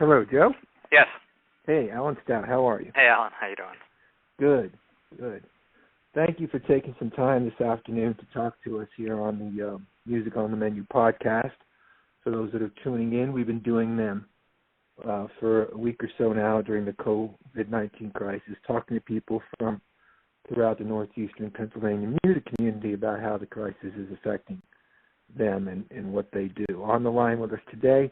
Hello, Joe. Yes. Hey, Alan Stout. How are you? Hey, Alan. How you doing? Good. Thank you for taking some time this afternoon to talk to us here on the Music on the Menu podcast. For those that are tuning in, we've been doing them for a week or so now during the COVID-19 crisis, talking to people from throughout the northeastern Pennsylvania music community about how the crisis is affecting them and what they do. On the line with us today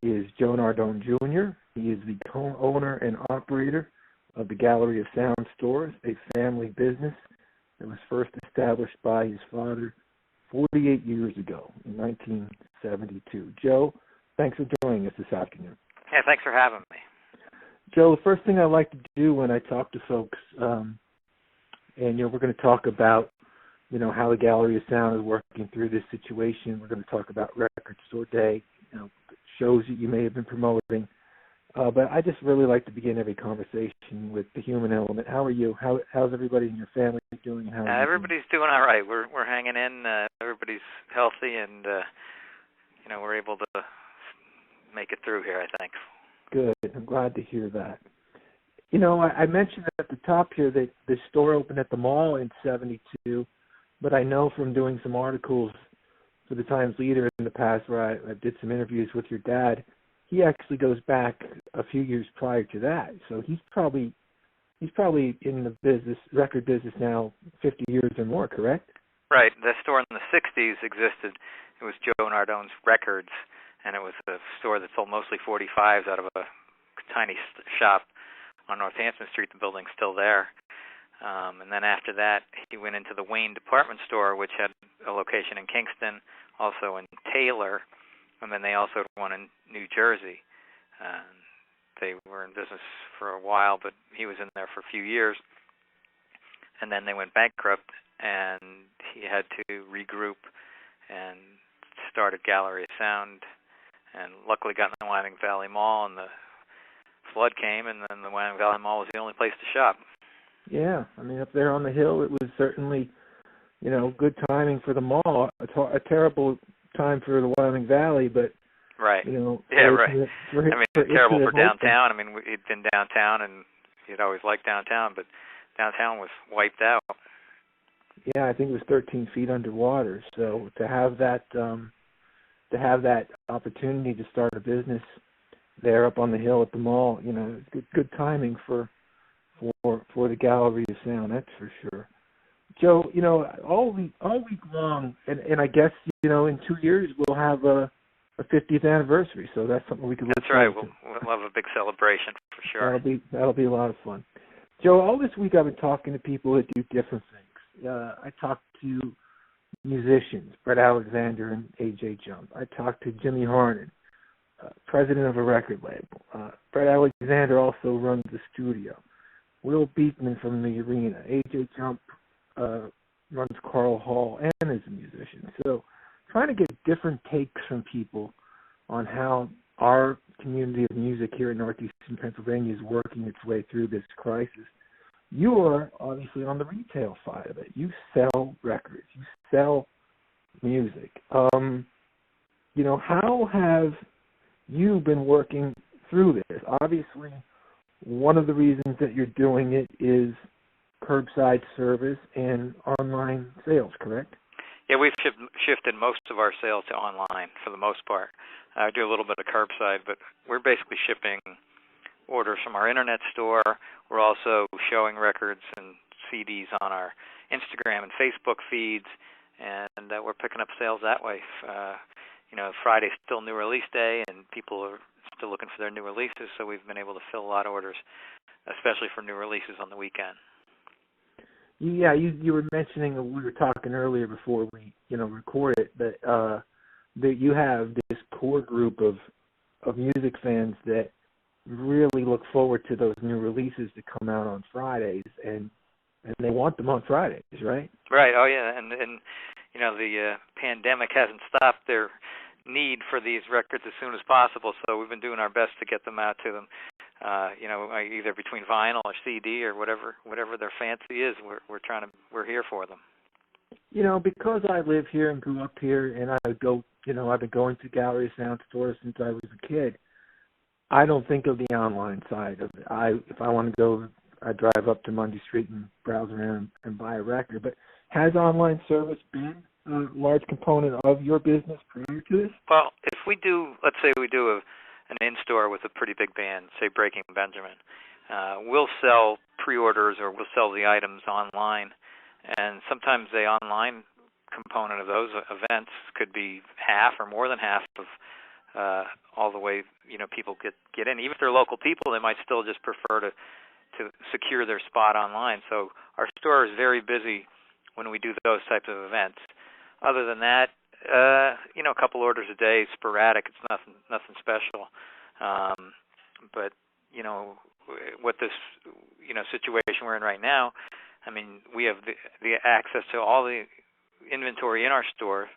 is Joe Nardone Jr. He is the co-owner and operator of the Gallery of Sound Stores, a family business that was first established by his father 48 years ago in 1972. Joe, thanks for joining us this afternoon. Hey, thanks for having me. Joe, the first thing I like to do when I talk to folks, and we're going to talk about how the Gallery of Sound is working through this situation. We're going to talk about Record Store Day, shows that you may have been promoting. But I just really like to begin every conversation with the human element. How are you? How's everybody in your family doing? Everybody's doing all right. We're hanging in. Everybody's healthy, and we're able to make it through here, I think. Good. I'm glad to hear that. I mentioned at the top here that the store opened at the mall in 72, but I know from doing some articles for the Times Leader in the past where I did some interviews with your dad, he actually goes back a few years prior to that. So he's probably in the record business now 50 years or more, correct? Right. The store in the 60s existed. It was Joe Nardone's Records, and it was a store that sold mostly 45s out of a tiny shop on Northampton Street. The building's still there. And then after that, he went into the Wayne department store, which had a location in Kingston, also in Taylor, and then they also had one in New Jersey. They were in business for a while, but he was in there for a few years. And then they went bankrupt, and he had to regroup and started Gallery of Sound, and luckily got in the Wyoming Valley Mall, and the flood came, and then the Wyoming Valley Mall was the only place to shop. Yeah, up there on the hill, it was certainly, good timing for the mall. A terrible time for the Wyoming Valley, but right. Right. Terrible for downtown. He'd been downtown, and he'd always liked downtown, but downtown was wiped out. Yeah, I think it was 13 feet underwater. So to have that opportunity to start a business there up on the hill at the mall, good timing for the Gallery of Sound, that's for sure. Joe, all week long, and I guess, in 2 years we'll have a 50th anniversary, so that's something we can look forward to. That's right. We'll have a big celebration for sure. That'll be a lot of fun. Joe, all this week I've been talking to people that do different things. I talked to musicians, Brett Alexander and AJ Jump. I talked to Jimmy Harnan, president of a record label. Brett Alexander also runs the studio. Will Beekman from the Arena. AJ Jump runs Carl Hall and is a musician. So trying to get different takes from people on how our community of music here in northeastern Pennsylvania is working its way through this crisis. You are obviously on the retail side of it. You sell records. You sell music. How have you been working through this? Obviously, one of the reasons that you're doing it is curbside service and online sales, correct? Yeah, we've shifted most of our sales to online for the most part. I do a little bit of curbside, but we're basically shipping orders from our internet store. We're also showing records and CDs on our Instagram and Facebook feeds, and we're picking up sales that way. Friday's still new release day, and people are still looking for their new releases, so we've been able to fill a lot of orders, especially for new releases on the weekend. Yeah, you were mentioning, we were talking earlier before we recorded that you have this core group of music fans that really look forward to those new releases that come out on Fridays, and they want them on Fridays, right? Right. Oh yeah, and the pandemic hasn't stopped their need for these records as soon as possible, so we've been doing our best to get them out to them. Either between vinyl or CD or whatever their fancy is, we're here for them. Because I live here and grew up here, and I've been going to Gallery of Sound stores since I was a kid. I don't think of the online side of it. If I want to go, I drive up to Mundy Street and browse around and buy a record. But has online service been a large component of your business prior to this? Well, if we do, let's say we do an in-store with a pretty big band, say Breaking Benjamin, we'll sell pre-orders or we'll sell the items online, and sometimes the online component of those events could be half or more than half of all the way people get in. Even if they're local people, they might still just prefer to secure their spot online. So our store is very busy when we do those types of events. Other than that, a couple orders a day, sporadic. It's nothing special. But what this situation we're in right now, I mean, we have the access to all the inventory in our store,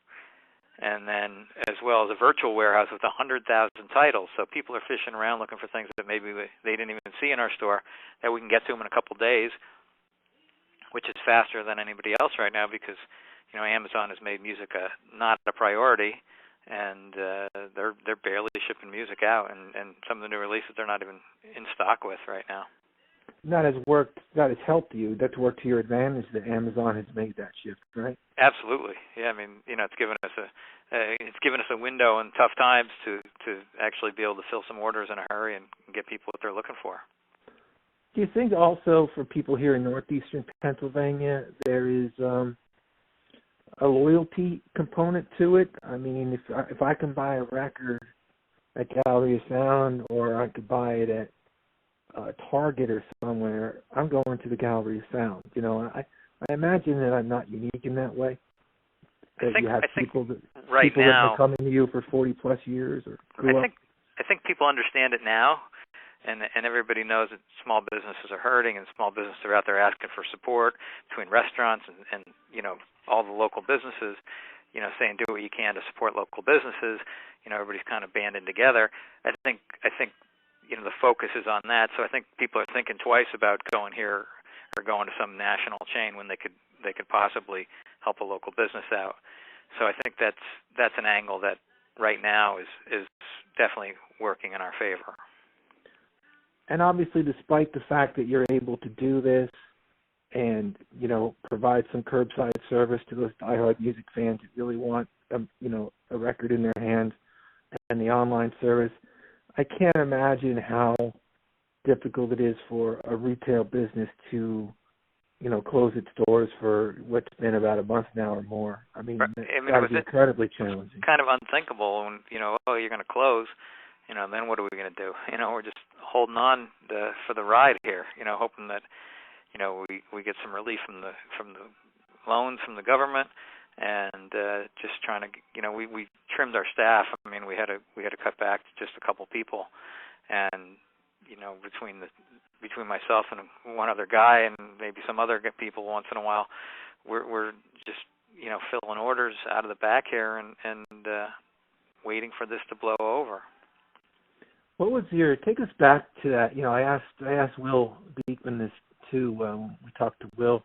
and then as well as a virtual warehouse with 100,000 titles. So people are fishing around looking for things that maybe they didn't even see in our store that we can get to them in a couple days, which is faster than anybody else right now because Amazon has made music not a priority, and they're barely shipping music out, and some of the new releases they're not even in stock with right now. That has helped you. That's worked to your advantage that Amazon has made that shift, right? Absolutely. Yeah, I mean, it's given us a window in tough times to actually be able to fill some orders in a hurry and get people what they're looking for. Do you think also for people here in northeastern Pennsylvania there is a loyalty component to it? I mean, if I can buy a record at Gallery of Sound, or I could buy it at Target or somewhere, I'm going to the Gallery of Sound. I imagine that I'm not unique in that way. That you have people that have been coming to you for 40 plus years or grew up. I think people understand it now, and everybody knows that small businesses are hurting, and small businesses are out there asking for support between restaurants and all the local businesses, saying do what you can to support local businesses. Everybody's kind of banding together. I think the focus is on that. So I think people are thinking twice about going here or going to some national chain when they could possibly help a local business out. So I think that's an angle that right now is definitely working in our favor. And obviously, despite the fact that you're able to do this and provide some curbside service to those diehard music fans that really want a record in their hands, and the online service, I can't imagine how difficult it is for a retail business to close its doors for what's been about a month now or more. I mean, that would be incredibly challenging. Kind of unthinkable when, you're going to close, then what are we going to do? We're just holding on for the ride here, hoping that, we get some relief from the loans from the government, and just trying to, we trimmed our staff. I mean, we had to cut back to just a couple people, and, between myself and one other guy and maybe some other people once in a while, we're just filling orders out of the back here and waiting for this to blow over. What was take us back to that? I asked Will Beekman this too. We talked to Will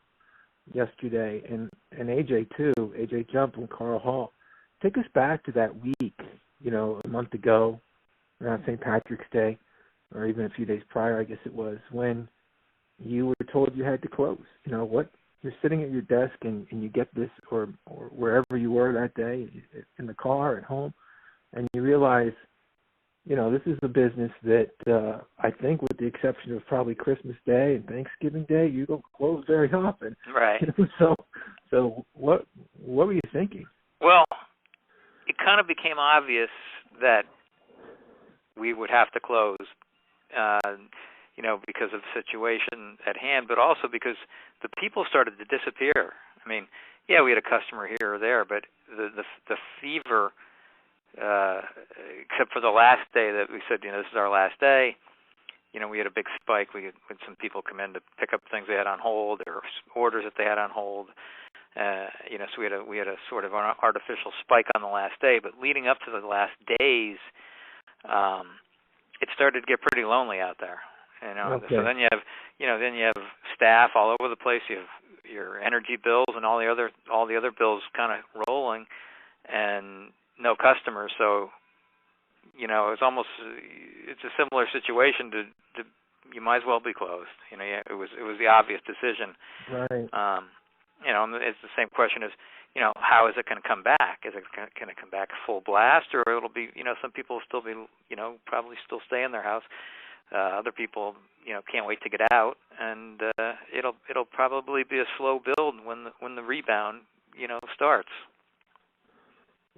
yesterday, and AJ too. AJ Jump and Carl Hall. Take us back to that week, a month ago, around St. Patrick's Day, or even a few days prior, I guess it was, when you were told you had to close. You're sitting at your desk and you get this, or wherever you were that day, in the car, at home, and you realize, this is a business that I think, with the exception of probably Christmas Day and Thanksgiving Day, you don't close very often. Right. So what were you thinking? Well, it kind of became obvious that we would have to close, because of the situation at hand, but also because the people started to disappear. I mean, yeah, we had a customer here or there, but the fever, except for the last day that we said, this is our last day, we had a big spike. We had some people come in to pick up things they had on hold or orders that they had on hold. So we had a sort of an artificial spike on the last day, but leading up to the last days, it started to get pretty lonely out there. Okay. So then you have staff all over the place. You have your energy bills and all the other bills kind of rolling, and no customers. So it's almost it's a similar situation to you might as well be closed. It was the obvious decision. Right. And it's the same question as, how is it going to come back? Is it going to come back full blast, or it'll be, some people will still be, probably still stay in their house. Other people, can't wait to get out, and it'll probably be a slow build when the rebound, starts.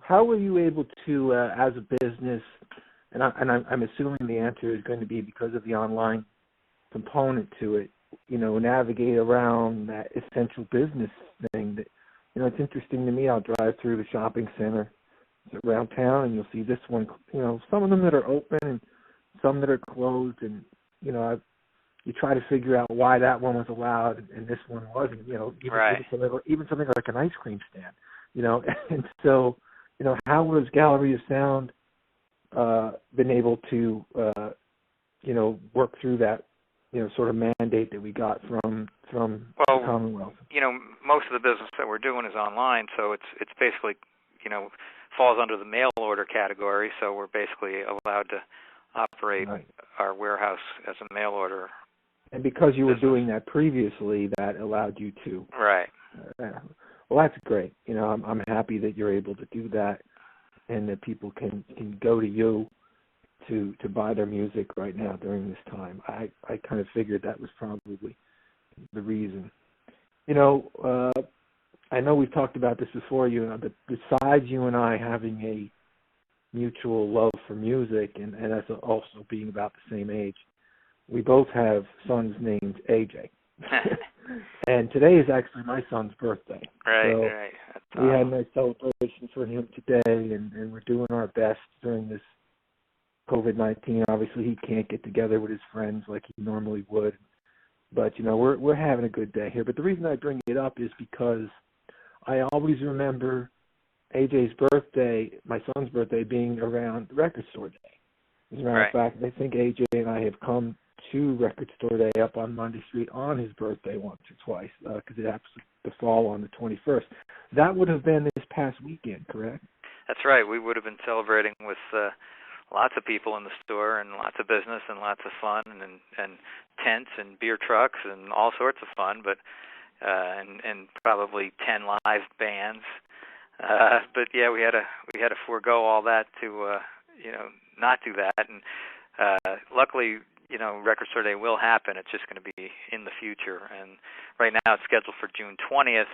How were you able to, as a business, and I'm assuming the answer is going to be because of the online component to it, navigate around that essential business thing? That, it's interesting to me. I'll drive through the shopping center around town, and you'll see this one, some of them that are open and some that are closed, and you try to figure out why that one was allowed and this one wasn't. Right. Even something like an ice cream stand. And so, how was Gallery of Sound been able to work through that sort of mandate that we got from the Commonwealth? Most of the business that we're doing is online, so it's basically falls under the mail order category. So we're basically allowed to operate our warehouse as a mail order. And because you were doing that previously, that allowed you to. Right. Well, that's great. I'm happy that you're able to do that, and that people can go to you to buy their music right now during this time. I kind of figured that was probably the reason. I know we've talked about this before, but besides you and I having a mutual love for music, and us also being about the same age, we both have sons named AJ. And today is actually my son's birthday. Right, so right. We had a nice celebration for him today, and we're doing our best during this COVID-19. Obviously, he can't get together with his friends like he normally would. But, we're having a good day here. But the reason I bring it up is because I always remember AJ's birthday, my son's birthday, being around Record Store Day. As a matter of fact, I think AJ and I have come to Record Store Day up on Monday Street on his birthday once or twice, because it happens to fall on the 21st. That would have been this past weekend, correct? That's right. We would have been celebrating with lots of people in the store and lots of business and lots of fun and tents and beer trucks and all sorts of fun, but and probably 10 live bands. But yeah, we had to forego all that to not do that. And luckily, Record Store Day will happen. It's just going to be in the future. And right now it's scheduled for June 20th,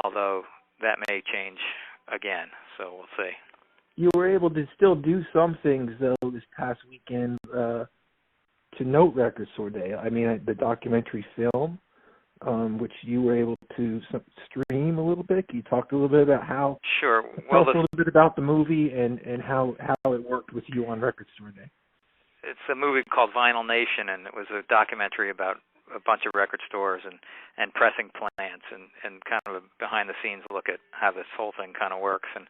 although that may change again. So we'll see. You were able to still do some things, though, this past weekend to note Record Store Day. I mean, the documentary film, which you were able to stream a little bit. Can you talk a little bit about how? Sure. Tell us a little bit about the movie and how it worked with you on Record Store Day. It's a movie called Vinyl Nation, and it was a documentary about a bunch of record stores and pressing plants and kind of a behind the scenes look at how this whole thing kind of works. And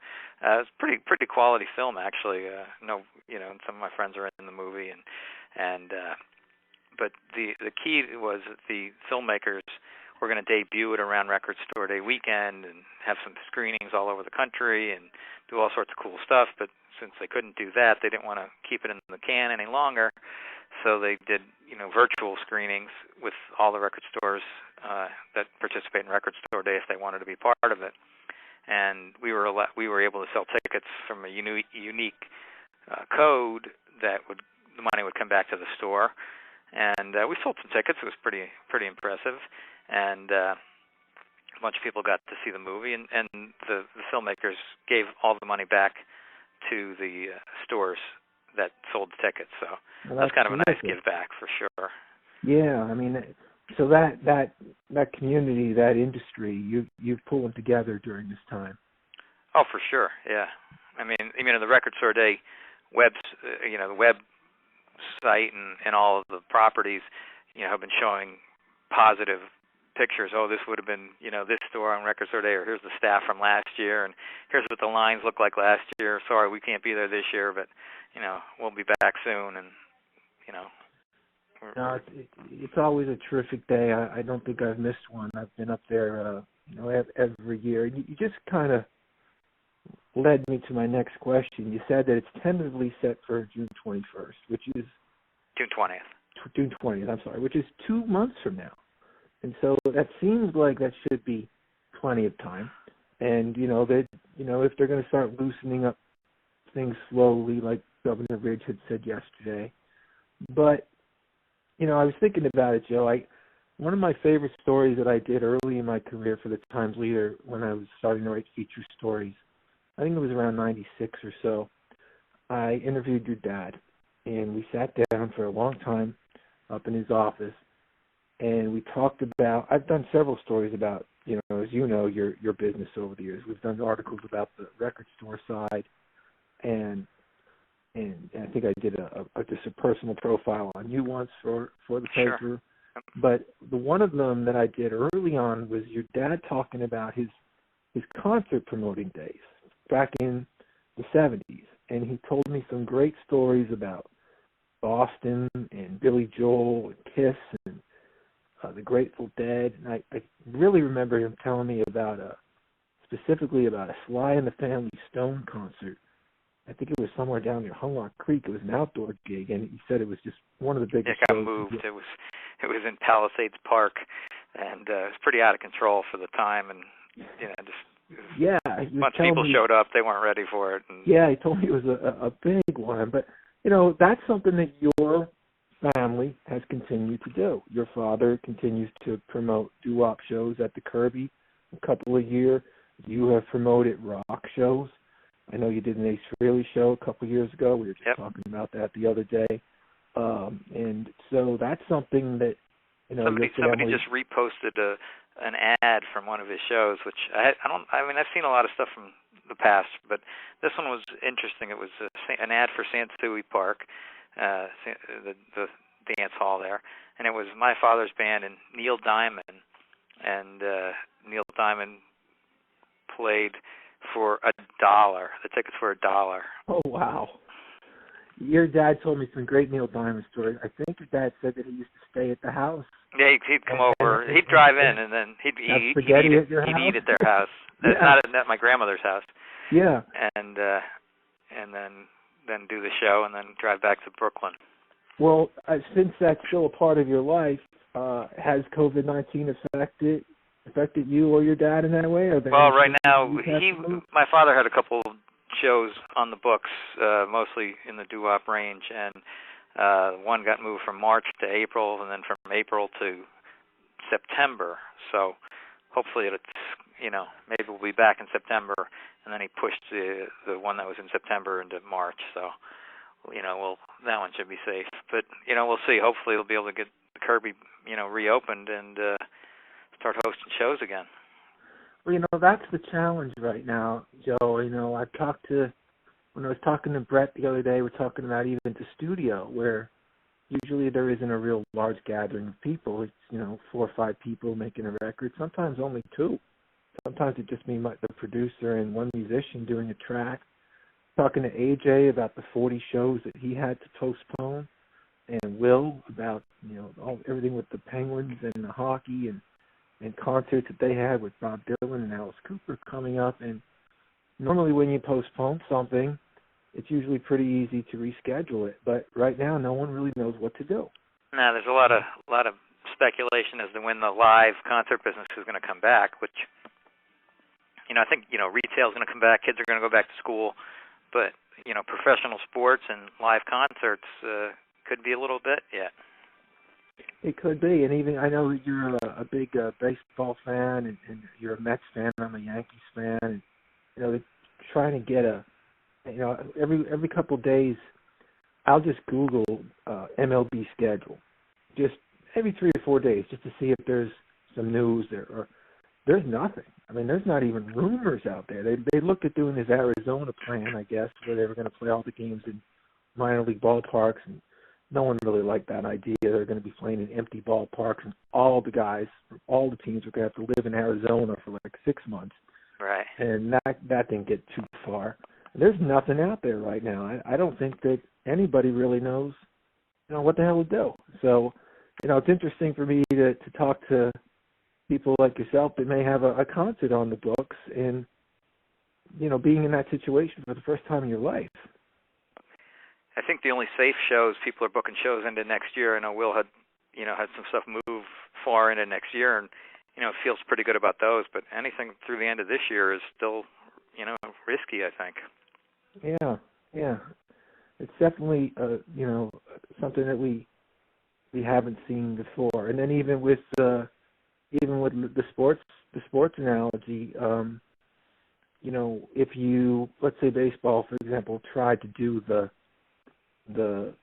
it's pretty quality film, actually. And some of my friends are in the movie, but the key was that the filmmakers were going to debut it around Record Store Day weekend and have some screenings all over the country and do all sorts of cool stuff. But since they couldn't do that, they didn't want to keep it in the can any longer. So they did, virtual screenings with all the record stores that participate in Record Store Day if they wanted to be part of it. And we were able to sell tickets from a unique code that the money would come back to the store. And we sold some tickets. It was pretty impressive. And a bunch of people got to see the movie. And the filmmakers gave all the money back to the stores that sold the tickets. So that's kind of a nice give back for sure. Yeah, I mean, so that community, that industry, you've pulled together during this time. Oh, for sure. Yeah. I mean, the Record Store Day the web site and all of the properties, have been showing positive pictures. Oh, this would have been, this store on Record Store Day, or here's the staff from last year, and here's what the lines looked like last year. Sorry, we can't be there this year, but we'll be back soon. And no, it's always a terrific day. I don't think I've missed one. I've been up there, every year. You just kind of led me to my next question. You said that it's tentatively set for June 21st, which is June 20th. June 20th, I'm sorry, which is 2 months from now. And so that seems like that should be plenty of time. And, if they're going to start loosening up things slowly, like Governor Ridge had said yesterday. But, I was thinking about it, Joe. One of my favorite stories that I did early in my career for the Times Leader when I was starting to write feature stories, I think it was around 96 or so, I interviewed your dad. And we sat down for a long time up in his office, and we talked about, I've done several stories about, as you know, your business over the years. We've done articles about the record store side, and I think I did just a personal profile on you once for the paper. Sure. But the one of them that I did early on was your dad talking about his concert promoting days back in the 70s. And he told me some great stories about Boston and Billy Joel and Kiss and the Grateful Dead. And I really remember him telling me specifically about a Sly and the Family Stone concert. I think it was somewhere down near Hunlock Creek. It was an outdoor gig, and he said it was just one of the biggest. It got moved. It was in Palisades Park, and it was pretty out of control for the time. And a bunch of people showed up. They weren't ready for it. And he told me it was a big one. But that's something that your family has continued to do. Your father continues to promote doo-wop shows at the Kirby a couple of years. You have promoted rock shows. I know you did an Ace Frehley show a couple of years ago. We were just talking about that the other day. And so that's something that, somebody just reposted an ad from one of his shows, which I've seen a lot of stuff from the past, but this one was interesting. It was an ad for Sansui Park, the dance hall there, and it was my father's band and Neil Diamond, and Neil Diamond played for $1. The tickets were $1. Oh, wow. Your dad told me some great Neil Diamond stories. I think your dad said that he used to stay at the house. Yeah, he'd come over. He'd drive in, and then he'd eat at their house. Yeah. Not at my grandmother's house. Yeah. And then do the show, and then drive back to Brooklyn. Well, since that's still a part of your life, has COVID-19 affected you or your dad in that way? Well, right now, my father had a couple shows on the books, mostly in the doo-wop range, and one got moved from March to April, and then from April to September. So hopefully maybe we'll be back in September, and then he pushed the one that was in September into March. So that one should be safe. But we'll see. Hopefully he'll be able to get Kirby reopened and start hosting shows again. Well, that's the challenge right now, Joe. When I was talking to Brett the other day, we're talking about even the studio, where usually there isn't a real large gathering of people. It's, 4 or 5 people making a record, sometimes only 2. Sometimes it just means the producer and one musician doing a track. Talking to AJ about the 40 shows that he had to postpone, and Will about, everything with the Penguins and the hockey and concerts that they had with Bob Dylan and Alice Cooper coming up. And normally when you postpone something, it's usually pretty easy to reschedule it. But right now, no one really knows what to do. No, there's a lot of speculation as to when the live concert business is going to come back, which, I think, retail is going to come back, kids are going to go back to school, but, professional sports and live concerts could be a little bit yet. It could be, and even I know you're a big baseball fan, and you're a Mets fan. I'm a Yankees fan, and they're trying to get every couple of days. I'll just Google MLB schedule, just every 3 or 4 days, just to see if there's some news there. Or there's nothing. I mean, there's not even rumors out there. They looked at doing this Arizona plan, I guess, where they were going to play all the games in minor league ballparks, and no one really liked that idea. They're going to be playing in empty ballparks, and all the guys from all the teams are going to have to live in Arizona for like 6 months. Right. And that didn't get too far. There's nothing out there right now. I don't think that anybody really knows, what the hell to do. So, it's interesting for me to talk to people like yourself that may have a concert on the books and being in that situation for the first time in your life. I think the only safe shows, people are booking shows into next year. I know Will had some stuff move far into next year, and feels pretty good about those. But anything through the end of this year is still, risky, I think. Yeah. It's definitely, something that we haven't seen before. And then even with the sports analogy, if you, let's say baseball, for example, tried to do the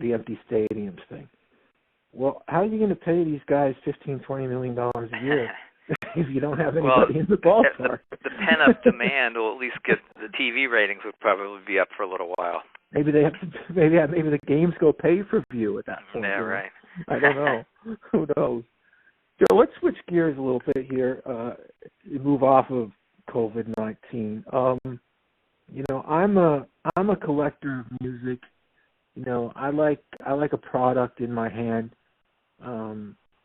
empty stadiums thing. Well, how are you going to pay these guys $15-20 million a year if you don't have anybody in the ballpark? The pent-up demand will at least get the TV ratings would probably be up for a little while. Maybe they have to. Maybe the games go pay-per-view at that point. Yeah, right. I don't know. Who knows? Joe, let's switch gears a little bit here. Move off of COVID-19. I'm a collector of music. I like a product in my hand.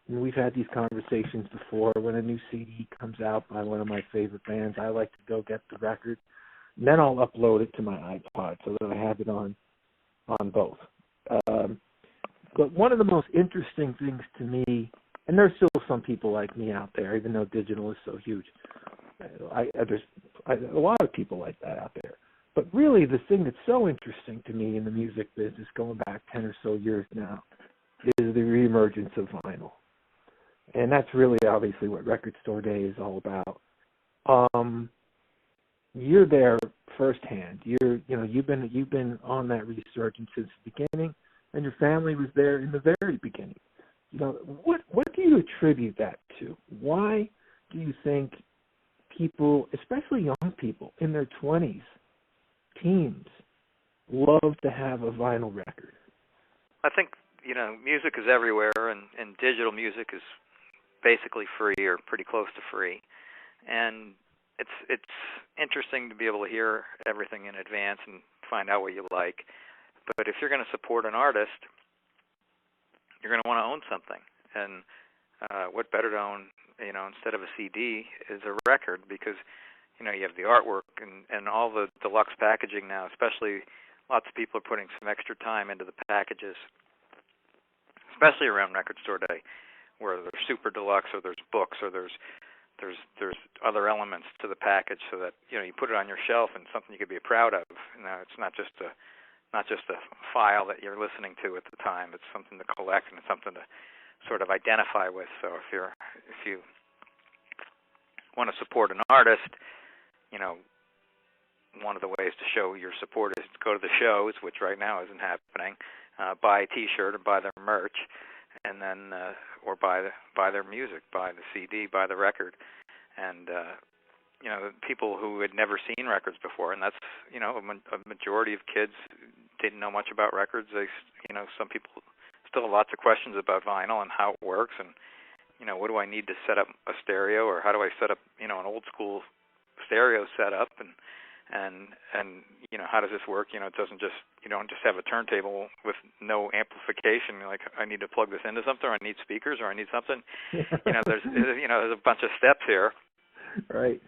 We've had these conversations before. When a new CD comes out by one of my favorite bands, I like to go get the record. And then I'll upload it to my iPod so that I have it on both. But one of the most interesting things to me, and there's still some people like me out there, even though digital is so huge. There's a lot of people like that out there. But really, the thing that's so interesting to me in the music business, going back 10 or so years now, is the reemergence of vinyl. And that's really obviously what Record Store Day is all about. You're there firsthand. You've been on that resurgence since the beginning, and your family was there in the very beginning. What do you attribute that to? Why do you think people, especially young people in their 20s, teens, love to have a vinyl record? I think, music is everywhere, and digital music is basically free or pretty close to free. And it's interesting to be able to hear everything in advance and find out what you like. But if you're going to support an artist, you're going to want to own something. And what better to own, instead of a CD, is a record, because you have the artwork and all the deluxe packaging now. Especially, lots of people are putting some extra time into the packages, especially around Record Store Day, where there's super deluxe, or there's books, or there's other elements to the package, so that you put it on your shelf and something you could be proud of. It's not just a file that you're listening to at the time. It's something to collect, and it's something to sort of identify with. So if you want to support an artist, one of the ways to show your support is to go to the shows, which right now isn't happening. Buy a T-shirt or buy their merch, and then or buy their music, buy the CD, buy the record, and people who had never seen records before, and that's a majority of kids didn't know much about records. Some people still have lots of questions about vinyl and how it works, and what do I need to set up a stereo, or how do I set up an old school stereo setup, and how does this work? It doesn't just, you don't just have a turntable with no amplification. You're like, I need to plug this into something, or I need speakers, or I need something. There's a bunch of steps here. Right.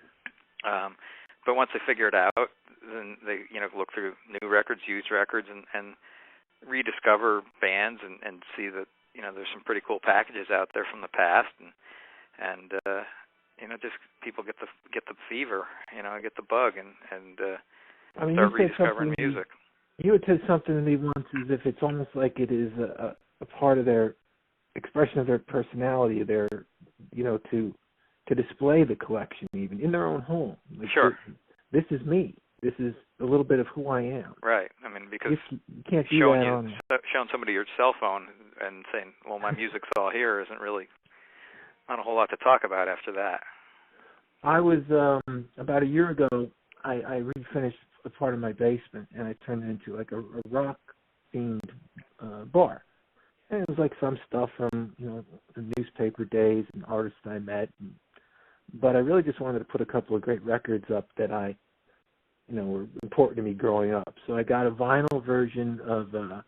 But once they figure it out, then they look through new records, used records, and rediscover bands, and see that there's some pretty cool packages out there from the past, and just people get the fever, get the bug, and start rediscovering music. You had said something to me once, as if it's almost like it is a part of their expression of their personality, their to display the collection even in their own home. Like, sure. This is me. This is a little bit of who I am. Right. I mean, because you can't do showing somebody your cell phone and saying, well, my music's all here, isn't really not a whole lot to talk about after that. I was, about a year ago, I refinished a part of my basement, and I turned it into like a rock-themed bar. And it was like some stuff from, the newspaper days and artists I met. But I really just wanted to put a couple of great records up that were important to me growing up. So I got a vinyl version of The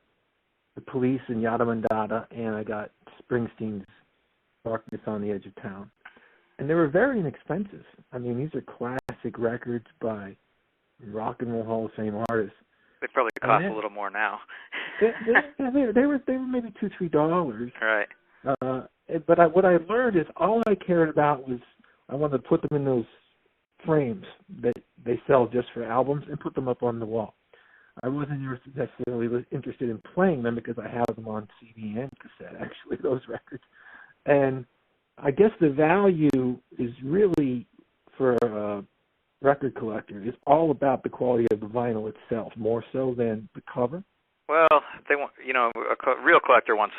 Police and Yada Mandata, and I got Springsteen's Darkness on the Edge of Town. And they were very inexpensive. I mean, these are classic records by Rock and Roll Hall of Fame artists. They probably cost a little more now. they were maybe $2-3. Right. But what I learned is all I cared about was I wanted to put them in those frames that they sell just for albums and put them up on the wall. I wasn't necessarily interested in playing them because I have them on CD and cassette, actually, those records. And I guess the value is really, for a record collector, is all about the quality of the vinyl itself, more so than the cover. Well, they want, a real collector wants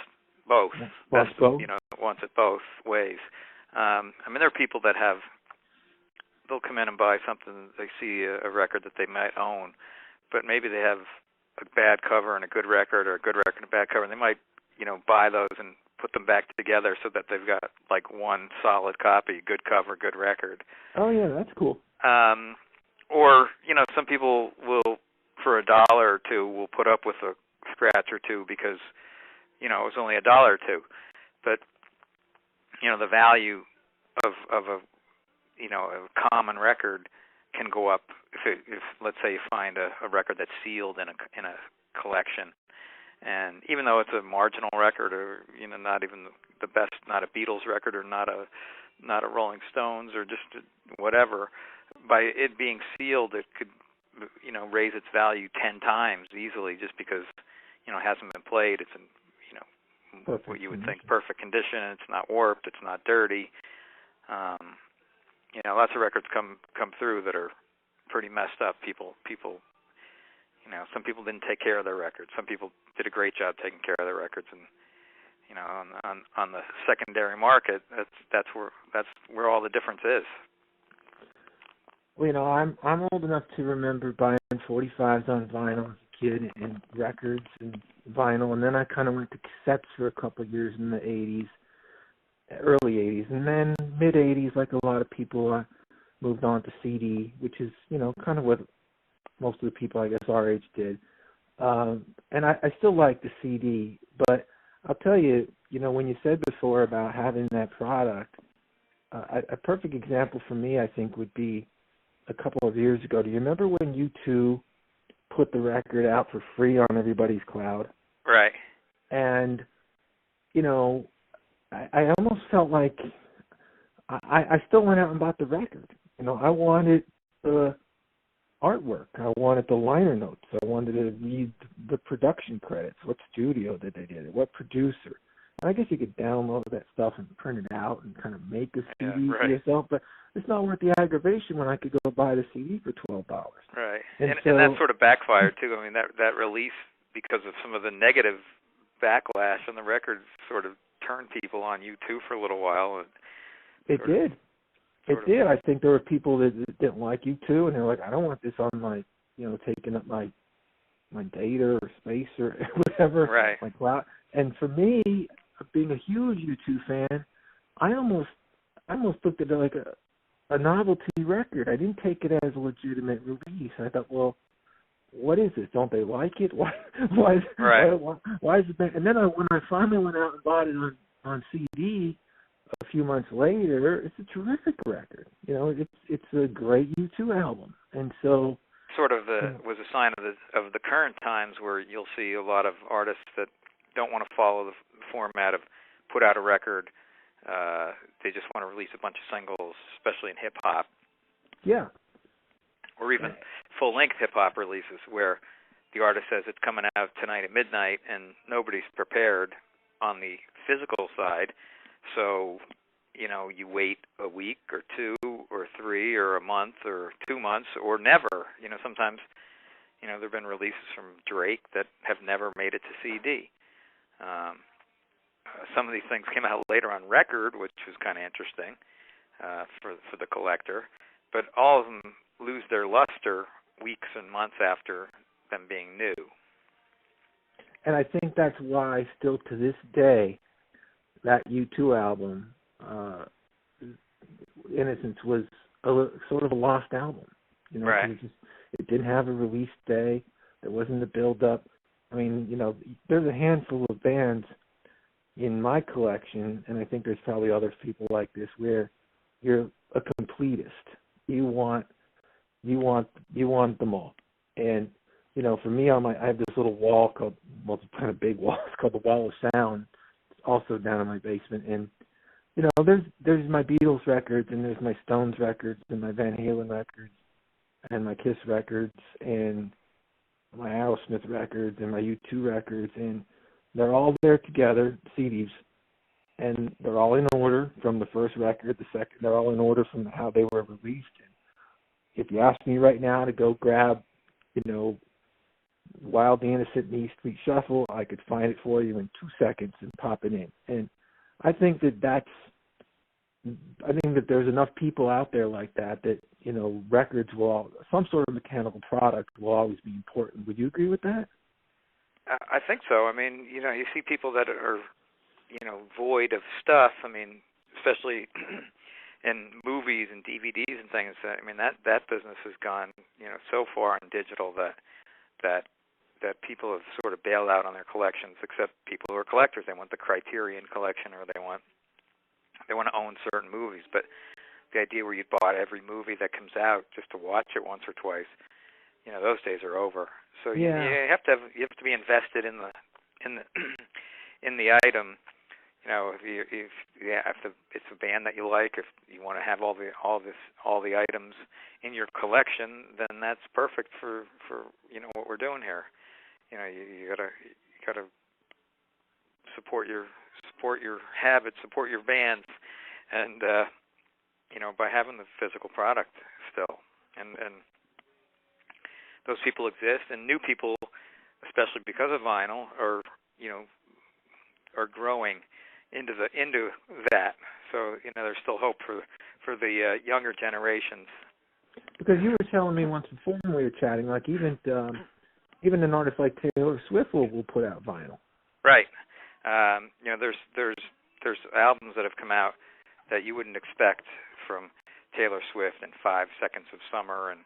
both. Wants both? Wants it both ways. I mean, there are people that they'll come in and buy something, they see a record that they might own, but maybe they have a bad cover and a good record, or a good record and a bad cover, and they might, buy those and put them back together so that they've got like one solid copy, good cover, good record. Oh yeah, that's cool. Or, some people will, for $1 or $2, will put up with a scratch or two because, it was only $1 or $2. But, the value of a common record can go up if let's say you find a record that's sealed in a collection, and even though it's a marginal record, or not even the best, not a Beatles record, or not a Rolling Stones, or just whatever, by it being sealed, it could raise its value 10 times easily, just because it hasn't been played. It's in what you would think perfect condition. It's not warped. It's not dirty. Lots of records come through that are pretty messed up. People, some people didn't take care of their records. Some people did a great job taking care of their records, and on the secondary market, that's where all the difference is. Well, I'm old enough to remember buying 45s on vinyl as a kid, and records and vinyl, and then I kind of went to cassettes for a couple of years in the 80s. Early 80s, and then mid 80s, like a lot of people, moved on to CD, which is kind of what most of the people, I guess, our age did. And I still like the CD, but I'll tell you, when you said before about having that product, a perfect example for me, I think, would be a couple of years ago. Do you remember when U2 put the record out for free on everybody's cloud? Right. And I almost felt like I still went out and bought the record. I wanted the artwork. I wanted the liner notes. I wanted to read the production credits. What studio that they did it? What producer? And I guess you could download that stuff and print it out and kind of make a CD for yourself, but it's not worth the aggravation when I could go buy the CD for $12. Right. And that sort of backfired, too. I mean, that release, because of some of the negative backlash on the record, sort of turned people on U2 for a little while. It did. I think there were people that didn't like U2, and they're like, I don't want this on my, taking up my data or space or whatever. Right. My cloud. And for me, being a huge U2 fan, I almost looked at it like a novelty record. I didn't take it as a legitimate release. I thought, well, what is this? Don't they like it? Why is it bad? And then when I finally went out and bought it on CD a few months later, it's a terrific record. It's a great U2 album, and so sort of was a sign of the current times, where you'll see a lot of artists that don't want to follow the format of put out a record. They just want to release a bunch of singles, especially in hip hop. Yeah. Or even full-length hip-hop releases, where the artist says it's coming out tonight at midnight, and nobody's prepared on the physical side. So, you wait a week or 2 or 3 or a month or 2 months or never. Sometimes, there have been releases from Drake that have never made it to CD. Some of these things came out later on record, which was kind of interesting for the collector. But all of them lose their luster weeks and months after them being new. And I think that's why, still to this day, that U2 album, Innocence, was sort of a lost album. Right. It didn't have a release day. There wasn't a build-up. I mean, there's a handful of bands in my collection, and I think there's probably other people like this, where you're a completist. You want you want them all. And for me, I have this little wall called, well, it's kind of big wall. It's called the Wall of Sound. It's also down in my basement. And there's my Beatles records, and there's my Stones records, and my Van Halen records, and my Kiss records, and my Aerosmith records, and my U2 records, and they're all there together, CDs, and they're all in order from the first record, the second. They're all in order from how they were released. And if you ask me right now to go grab, Wild the Innocent and E Street Shuffle, I could find it for you in 2 seconds and pop it in. And I think that there's enough people out there like that records some sort of mechanical product will always be important. Would you agree with that? I think so. I mean, you see people that are, void of stuff. I mean, especially in movies and DVDs and things. I mean, that business has gone, so far in digital that people have sort of bailed out on their collections, except people who are collectors. They want the Criterion collection, or they want to own certain movies. But the idea where you bought every movie that comes out just to watch it once or twice, those days are over. So you have to be invested in the item. If it's a band that you like, if you want to have all the items in your collection, then that's perfect for what we're doing here. You gotta support your habits, support your bands, and by having the physical product still, and those people exist, and new people, especially because of vinyl, are growing into that. So there's still hope for the younger generations. Because you were telling me once before when we were chatting, like even an artist like Taylor Swift will put out vinyl. Right. There's albums that have come out that you wouldn't expect from Taylor Swift and 5 Seconds of Summer and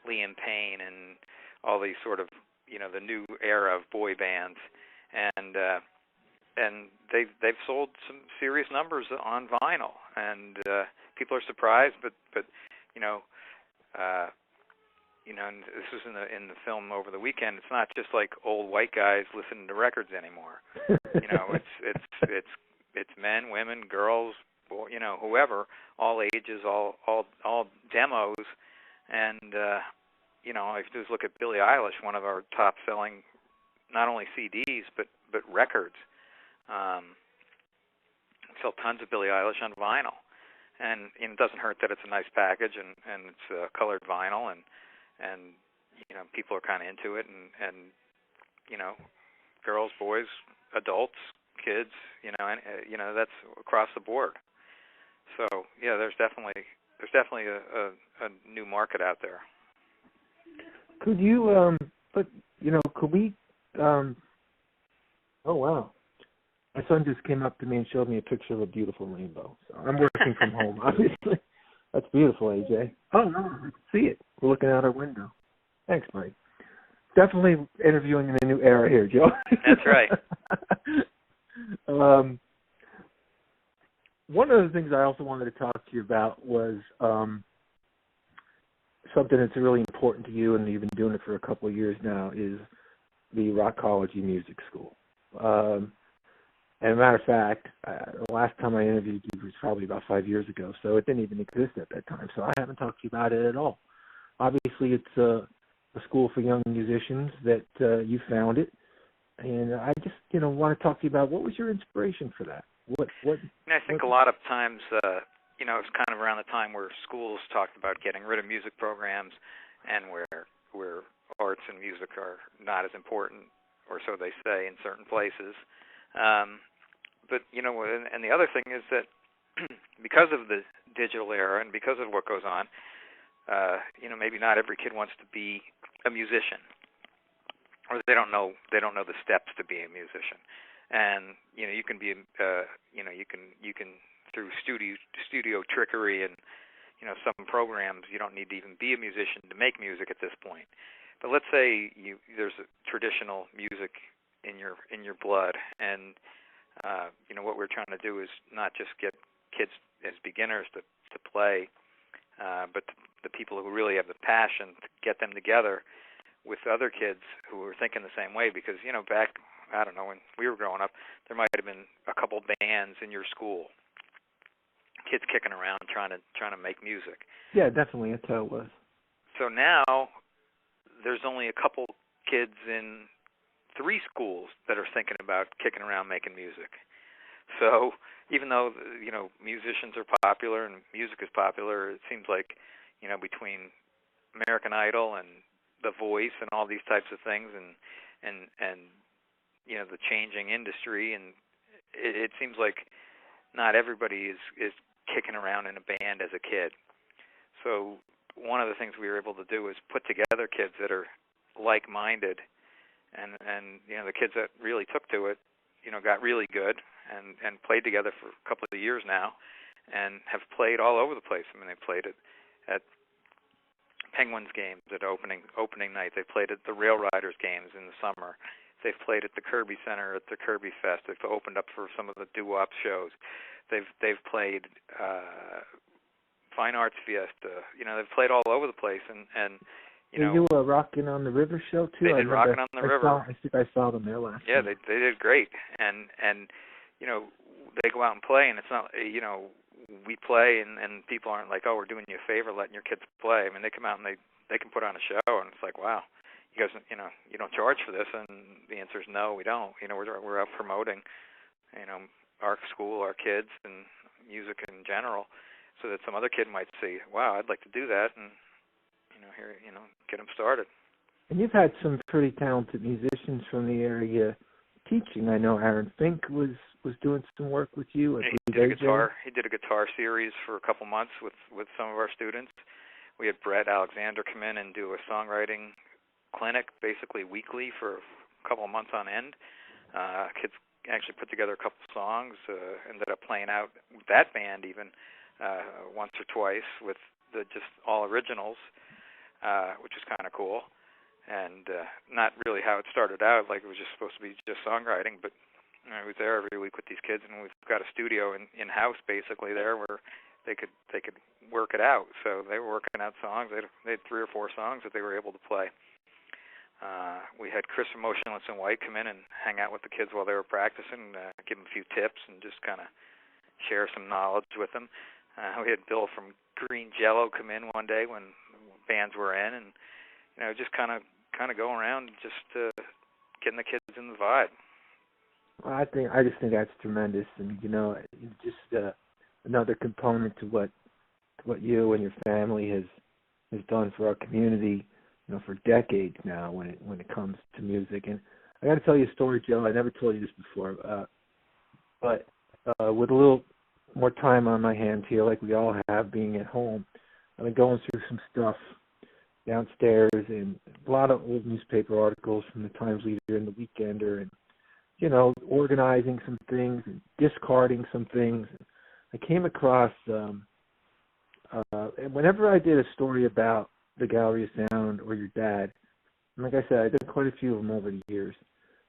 Liam Payne and all these sort of the new era of boy bands, and they've sold some serious numbers on vinyl, and people are surprised, but and this was in the film over the weekend. It's not just like old white guys listening to records anymore. It's men, women, girls, whoever, all ages, all demos, and if you just look at Billie Eilish, one of our top selling, not only CDs but records. Sell tons of Billie Eilish on vinyl, and it doesn't hurt that it's a nice package and it's colored vinyl, and people are kind of into it, and girls, boys, adults, kids, and that's across the board. So there's definitely a new market out there. Could you could we oh wow. My son just came up to me and showed me a picture of a beautiful rainbow. So I'm working from home, obviously. That's beautiful, AJ. Oh, no, I can see it. We're looking out our window. Thanks, Mike. Definitely interviewing in a new era here, Joe. That's right. One of the things I also wanted to talk to you about was something that's really important to you, and you've been doing it for a couple of years now, is the Rockology Music School. And as a matter of fact, the last time I interviewed you was probably about 5 years ago, so it didn't even exist at that time. So I haven't talked to you about it at all. Obviously, it's a school for young musicians that you founded, and I just want to talk to you about what was your inspiration for that. I think a lot of times, it's kind of around the time where schools talked about getting rid of music programs, and where arts and music are not as important, or so they say in certain places. But and the other thing is that because of the digital era and because of what goes on, maybe not every kid wants to be a musician, or they don't know the steps to be a musician. And you can be you can through studio trickery and some programs, you don't need to even be a musician to make music at this point. But let's say there's a traditional music in your blood, and what we're trying to do is not just get kids as beginners to play, but the people who really have the passion to get them together with other kids who were thinking the same way. Because, you know, back, I don't know, when we were growing up, there might have been a couple bands in your school, kids kicking around trying to make music. Yeah, definitely. That's how it was. So now there's only a couple kids in 3 schools that are thinking about kicking around making music. So even though, you know, musicians are popular and music is popular, it seems like, you know, between American Idol and The Voice and all these types of things and you know, the changing industry, and it seems like not everybody is kicking around in a band as a kid. So one of the things we were able to do is put together kids that are like-minded, and you know, the kids that really took to it, you know, got really good and played together for a couple of years now, and have played all over the place. I mean, they played at Penguins games at opening night. They played at the Rail Riders games in the summer. They've played at the Kirby Center at the Kirby Fest. They've opened up for some of the doo-wop shows. They've played Fine Arts Fiesta. You know, they've played all over the place, and you know. They do a Rockin' on the River show too. They did Rockin' on the River. I think I saw them there last year. Yeah, they did great, and you know, they go out and play, and it's not, you know, we play, and people aren't like, oh, we're doing you a favor letting your kids play. I mean, they come out and they can put on a show, and it's like, wow, you guys, you know, you don't charge for this, and the answer is no, we don't. You know, we're out promoting, you know, our school, our kids, and music in general, so that some other kid might see, wow, I'd like to do that, and you know, here, you know, get them started. And you've had some pretty talented musicians from the area teaching. I know Aaron Fink was doing some work with you. He did a guitar series for a couple months with some of our students. We had Brett Alexander come in and do a songwriting clinic, basically weekly for a couple of months on end. Kids actually put together a couple songs. Ended up playing out with that band even once or twice with the just all originals, which was kind of cool. And not really how it started out, like it was just supposed to be just songwriting, but I was there every week with these kids, and we've got a studio in-house basically there where they could work it out. So they were working out songs. They had 3 or 4 songs that they were able to play. We had Chris from Motionless in White come in and hang out with the kids while they were practicing, give them a few tips and just kind of share some knowledge with them. We had Bill from Green Jello come in one day when bands were in, and you know, just kind of go around and just getting the kids in the vibe. Well, I just think that's tremendous, and you know, it's just another component to what you and your family has done for our community, you know, for decades now when it comes to music. And I got to tell you a story, Joe. I never told you this before, but with a little more time on my hands here, like we all have, being at home, I've been going through some stuff downstairs and a lot of old newspaper articles from the Times Leader and the Weekender, and you know, organizing some things and discarding some things. I came across whenever I did a story about the Gallery of Sound or your dad, and like I said, I did quite a few of them over the years,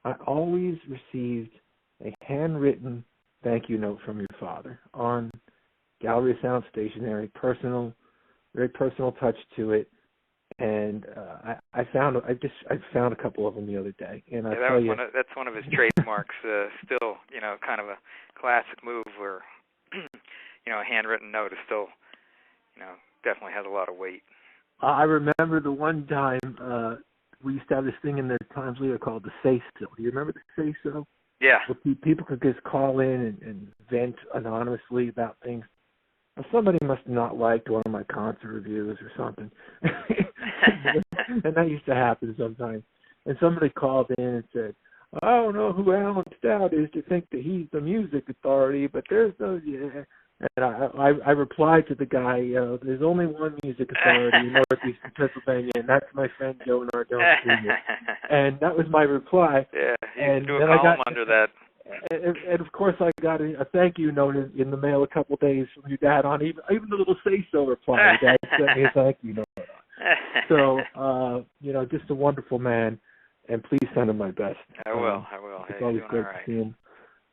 I always received a handwritten thank you note from your father on Gallery of Sound stationery, very personal touch to it. And I found a couple of them the other day, and that's one of his trademarks. Still, you know, kind of a classic move where, you know, a handwritten note is still, you know, definitely has a lot of weight. I remember the one time we used to have this thing in the Times Leader called the Say So. Do you remember the Say So? Yeah. Where people could just call in and vent anonymously about things. Somebody must have not liked one of my concert reviews or something. And that used to happen sometimes. And somebody called in and said, I don't know who Alan Stout is to think that he's the music authority, but there's no... Yeah. And I replied to the guy, there's only one music authority in northeastern Pennsylvania, and that's my friend Joe Nardone Jr. And that was my reply. Yeah, you and do a column under that. And of course, I got a thank you note in the mail a couple of days from your dad on even the little say-so reply. Your dad sent me a thank you note. So, you know, just a wonderful man, and please send him my best. I will. It's always great to see him.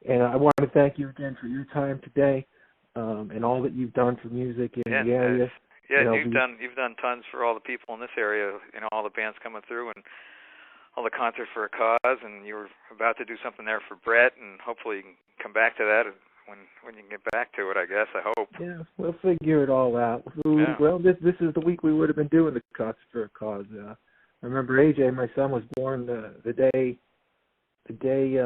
And I want to thank you again for your time today, and all that you've done for music in the area. Yeah, you've done tons for all the people in this area, all the bands coming through and all the concert for a cause, and you were about to do something there for Brett, and hopefully you can come back to that when you can get back to it, I guess, I hope. Yeah, we'll figure it all out. Yeah. Well, this is the week we would have been doing the concert for a cause. I remember AJ, my son, was born the day the day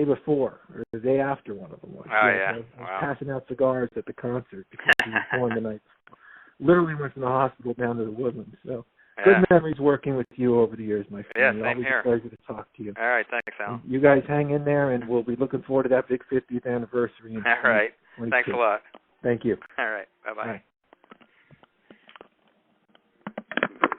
before, or the day after one of them was. Oh, yeah. I was Wow. passing out cigars at the concert because he was born the night before. Literally went from the hospital down to the Woodlands. So good memories working with you over the years, my friend. Yeah, same here. Always a pleasure to talk to you. All right, thanks, Alan. You guys hang in there, and we'll be looking forward to that big 50th anniversary. All right. Thanks a lot. Thank you. All right. Bye-bye. Bye.